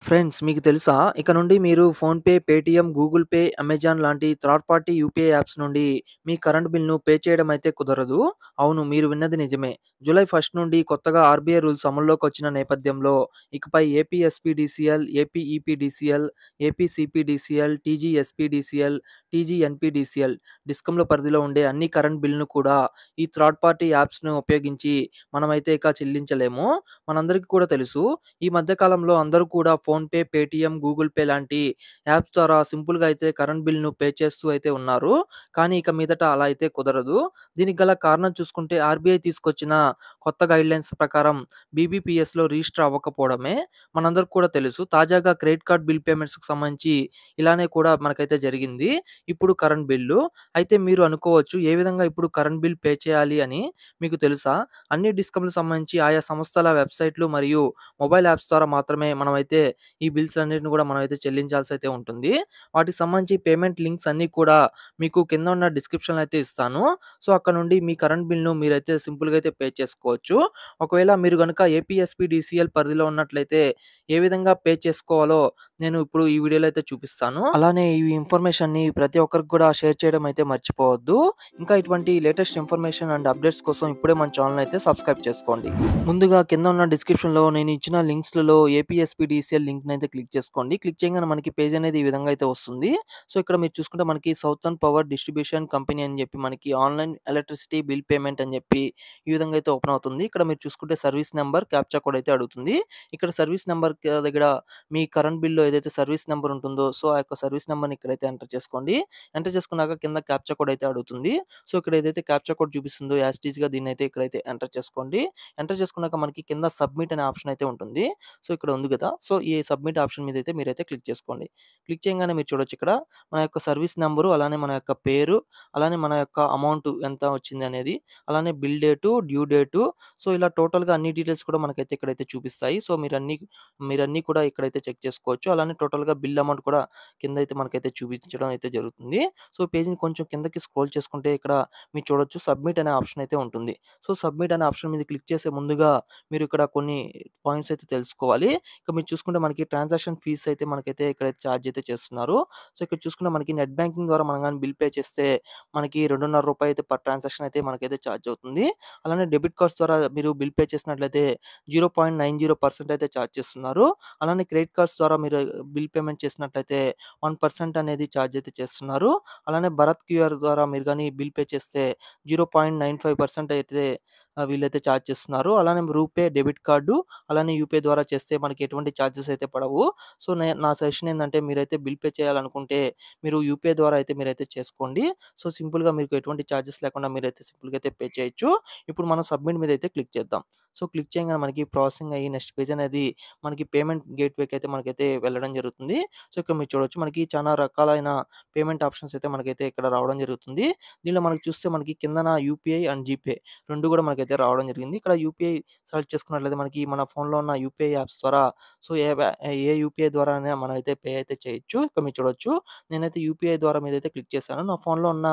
Friends మీకు తెలుసా? ఇక నుండి మీరు PhonePe, Paytm, Google pay, Amazon లాంటి థర్డ్ పార్టీ యూపీఐ యాప్స్ నుండి మీ కరెంట్ బిల్‌ను పే చేయడం అయితే కుదరదు. అవును, మీరు విన్నది నిజమే. జూలై 1 నుండి కొత్తగా ఆర్‌బీఐ రూల్స్ అమల్లోకొచ్చిన నేపథ్యంలో ఇకపై AP SPDCL, AP EPDCL, AP CPDCL, TG SPDCL, TG NPDCL డిస్కంల పరిధిలో ఉండే అన్ని కరెంట్ బిల్‌ను కూడా ఈ థర్డ్ పార్టీ యాప్స్‌ను ఉపయోగించి మనమైతే ఇక చెల్లించలేము. మనందరికీ కూడా తెలుసు. ఈ మధ్య కాలంలో అందరూ కూడా ఫోన్‌పే, పేటీఎం, గూగుల్ పే లాంటి యాప్స్ ద్వారా సింపుల్‌గా అయితే కరెంట్ బిల్‌ను పే చేస్తూ అయితే ఉన్నారు. కానీ ఇక మీదట అలా అయితే కుదరదు. దీనికి గల కారణం చూసుకుంటే ఆర్‌బీఐ తీసుకొచ్చిన కొత్త గైడ్‌లైన్స్ ప్రకారం బీబీపీఎస్‌లో రిజిస్టర్ అవ్వకపోవడమే. మనందరికి కూడా తెలుసు. తాజాగా క్రెడిట్ కార్డ్ బిల్ పేమెంట్స్‌కి సంబంధించి ఇలానే కూడా మనకైతే జరిగింది. ఇప్పుడు కరెంట్ బిల్లు. అయితే మీరు అనుకోవచ్చు ఏ విధంగా ఇప్పుడు కరెంట్ బిల్ పే చేయాలి అని. మీకు తెలుసా? అన్ని డిస్కంలకు సంబంధించి ఆయా సంస్థల వెబ్‌సైట్‌లు మరియు మొబైల్ యాప్స్ ద్వారా మాత్రమే మనమైతే ఈ బిల్స్ అన్నిటిని కూడా మనమైతే చెల్లించాల్సయితే ఉంటుంది. వాటికి సంబంధించి పేమెంట్ లింక్స్ అన్నీ కూడా మీకు కింద ఉన్న డిస్క్రిప్షన్‌లో అయితే ఇస్తాను. సో, అక్కడ నుండి మీ కరెంట్ బిల్‌ను మీరైతే సింపుల్‌గా అయితే పే చేసుకోవచ్చు. ఒకవేళ మీరు గనుక ఏపీఎస్పీడీసీఎల్ పరిధిలో ఉన్నట్లయితే ఏ విధంగా పే చేసుకోవాలో నేను ఇప్పుడు ఈ వీడియోలో అయితే చూపిస్తాను. అలానే ఈ ఇన్ఫర్మేషన్‌ని ప్రతి ఒక్కరికి కూడా షేర్ చేయడం అయితే మర్చిపోవద్దు. ఇంకా ఇటువంటి లేటెస్ట్ ఇన్ఫర్మేషన్ అండ్ అప్డేట్స్ కోసం ఇప్పుడే మన ఛానెల్‌ని అయితే సబ్స్క్రైబ్ చేసుకోండి. ముందుగా కింద ఉన్న డిస్క్రిప్షన్‌లో నేను ఇచ్చిన లింక్స్‌లలో ఏపీఎస్పీడీసీఎల్ లింక్‌నైతే క్లిక్ చేసుకోండి. క్లిక్ చేయంగానే మనకి పేజ్ అనేది ఈ విధంగా అయితే వస్తుంది. సో, ఇక్కడ మీరు చూసుకుంటే మనకి సౌతర్న్ పవర్ డిస్ట్రిబ్యూషన్ కంపెనీ అని చెప్పి మనకి ఆన్‌లైన్ ఎలక్ట్రిసిటీ బిల్ పేమెంట్ అని చెప్పి ఈ విధంగా అయితే ఓపెన్ అవుతుంది. ఇక్కడ మీరు చూసుకుంటే సర్వీస్ నంబర్, క్యాప్చా కోడ్ అయితే అడుగుతుంది. ఇక్కడ సర్వీస్ నంబర్ దగ్గర మీ కరెంట్ బిల్‌లో ఏదైతే సర్వీస్ నంబర్ ఉంటుందో సో, ఆ యొక్క సర్వీస్ నంబర్‌ని ఇక్కడైతే ఎంటర్ చేసుకోండి. ఎంటర్ చేసుకున్నాక కింద క్యాప్చా కోడ్ అయితే అడుగుతుంది. సో, ఇక్కడ ఏదైతే క్యాప్చా కోడ్ చూపిస్తుందో యాజ్ ఇట్ ఈస్‌గా దీన్నైతే ఇక్కడైతే ఎంటర్ చేసుకోండి. ఎంటర్ చేసుకున్నాక మనకి కింద సబ్మిట్ అనే ఆప్షన్ అయితే ఉంటుంది. సో, ఇక్కడ ఉంది కదా! సో, ఈ సబ్మిట్ ఆప్షన్ మీదైతే మీరైతే క్లిక్ చేసుకోండి. క్లిక్ చేయంగానే మీరు చూడొచ్చు ఇక్కడ మన యొక్క సర్వీస్ నంబరు, అలానే మన యొక్క పేరు, అలానే మన యొక్క అమౌంట్ ఎంత వచ్చింది అనేది, అలానే bill date, due date, so, ఇలా టోటల్‌గా అన్ని డీటెయిల్స్ కూడా మనకైతే ఇక్కడైతే చూపిస్తాయి. సో, మీరన్నీ కూడా ఇక్కడైతే చెక్ చేసుకోవచ్చు. అలానే టోటల్‌గా బిల్ అమౌంట్ కూడా కిందైతే మనకైతే చూపించడం అయితే జరుగుతుంది. సో, పేజ్‌ని కొంచెం కిందకి స్క్రోల్ చేసుకుంటే ఇక్కడ మీరు చూడొచ్చు సబ్మిట్ అనే ఆప్షన్ అయితే ఉంటుంది. సో, సబ్మిట్ అనే ఆప్షన్ మీద క్లిక్ చేసే ముందుగా మీరు ఇక్కడ కొన్ని పాయింట్స్ అయితే తెలుసుకోవాలి. ఇక మీరు చూసుకుంటే మనకి ట్రాన్సాక్షన్ ఫీస్ అయితే మనకైతే ఇక్కడైతే చార్జ్ అయితే చేస్తున్నారు. సో, ఇక్కడ చూసుకుంటే మనకి నెట్ బ్యాంకింగ్ ద్వారా మనం గాని బిల్ పే చేస్తే మనకి రూ. 2.5 అయితే పర్ ట్రాన్సాక్షన్ అయితే మనకైతే చార్జ్ అవుతుంది. అలానే డెబిట్ కార్డ్స్ ద్వారా మీరు బిల్ పే చేసినట్లయితే 0.90% అయితే చార్జ్ చేస్తున్నారు. అలానే క్రెడిట్ కార్డ్స్ ద్వారా మీరు బిల్ పేమెంట్ చేసినట్లయితే 1% అనేది చార్జ్ అయితే చేస్తున్నారు. అలానే భరత్ క్యూఆర్ ద్వారా మీరు గాని బిల్ పే చేస్తే 0.95% అయితే వీళ్ళైతే చార్జ్ చేస్తున్నారు. అలానే రూపే డెబిట్ కార్డు, అలానే యూపీఐ ద్వారా చేస్తే మనకి ఎటువంటి చార్జెస్ అయితే పడవు. సో, నా సజెషన్ ఏందంటే మీరైతే బిల్ పే చేయాలనుకుంటే మీరు యూపీఐ ద్వారా అయితే మీరైతే చేసుకోండి. సో, సింపుల్‌గా మీకు ఎటువంటి చార్జెస్ లేకుండా మీరైతే సింపుల్‌గా అయితే పే చేయొచ్చు. ఇప్పుడు మనం సబ్మిట్ మీద అయితే క్లిక్ చేద్దాం. సో, క్లిక్ చేయంగానే మనకి ప్రాసెసింగ్ అయ్యి నెక్స్ట్ పేజ్ అనేది మనకి పేమెంట్ గేట్‌వేకి అయితే మనకైతే వెళ్ళడం జరుగుతుంది. సో, ఇక్కడ మీరు చూడొచ్చు మనకి చాలా రకాలైన పేమెంట్ ఆప్షన్స్ అయితే మనకైతే ఇక్కడ రావడం జరుగుతుంది. దీనిలో మనకి చూస్తే మనకి కిందన యూపీఐ అండ్ జీపే 2 కూడా మనకైతే రావడం జరిగింది. ఇక్కడ యూపీఐ సెలెక్ట్ చేసుకున్నట్లయితే మనకి మన ఫోన్‌లో ఉన్న యూపీఐ యాప్స్ ద్వారా సో, ఏ యూపీఐ ద్వారానే మనమైతే పే అయితే చేయొచ్చు. ఇక్కడ మీరు చూడొచ్చు. నేనైతే యూపీఐ ద్వారా మీదైతే క్లిక్ చేశాను. నా ఫోన్‌లో ఉన్న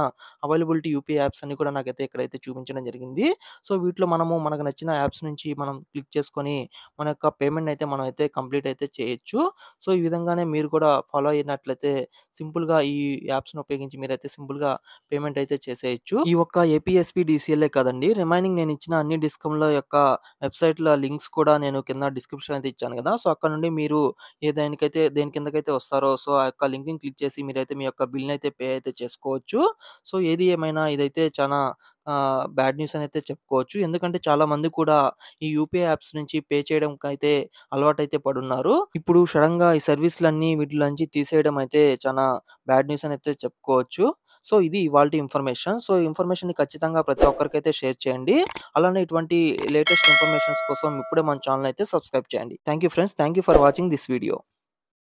అవైలబిలిటీ యూపీఐ యాప్స్ అన్నీ కూడా నాకైతే ఇక్కడైతే చూపించడం జరిగింది. సో, వీటిలో మనకు నచ్చిన యాప్స్ నుంచి మనం క్లిక్ చేసుకొని మన యొక్క పేమెంట్‌ని అయితే మనమైతే కంప్లీట్ అయితే చేయొచ్చు. సో, ఈ విధంగానే మీరు కూడా ఫాలో అయినట్లయితే సింపుల్‌గా ఈ యాప్స్‌ని ఉపయోగించి మీరైతే సింపుల్‌గా పేమెంట్ అయితే చేసేయొచ్చు. ఈ ఒక్క ఏపీఎస్‌పీ డీసీఎల్ఏ కాదండి. రిమైనింగ్ నేనిచ్చిన అన్ని డిస్కంల యొక్క వెబ్‌సైట్‌ల లింక్స్ కూడా నేను కింద డిస్క్రిప్షన్ అయితే ఇచ్చాను గదా! సో, అక్కడ నుండి మీరు దేని కిందకైతే వస్తారో సో, ఆ యొక్క లింక్‌ని క్లిక్ చేసి మీరైతే మీ యొక్క బిల్‌నయితే పే అయితే చేసుకోవచ్చు. సో, ఏది ఏమైనా ఇదైతే చానా బ్యాడ్ న్యూస్ అనైతే చెప్పుకోవచ్చు. ఎందుకంటే చాలా మంది కూడా ఈ యూపీఐ యాప్స్ నుంచి పే చేయడంకైతే అలవాటైతే పడున్నారు. ఇప్పుడు సడెన్‌గా ఈ సర్వీస్‌లన్నీ వీటిలో నుంచి తీసేయడం అయితే చానా బ్యాడ్ న్యూస్ అనైతే చెప్పుకోవచ్చు. సో, ఇది ఇవాల్టి ఇన్ఫర్మేషన్. సో, ఈ ఇన్ఫర్మేషన్‌ని ఖచ్చితంగా ప్రతి ఒక్కరికైతే షేర్ చేయండి. అలానే ఇటువంటి లేటెస్ట్ ఇన్ఫర్మేషన్స్ కోసం ఇప్పుడే మన ఛానెల్ అయితే సబ్స్క్రైబ్ చేయండి. Thank you friends. Thank you for watching this video.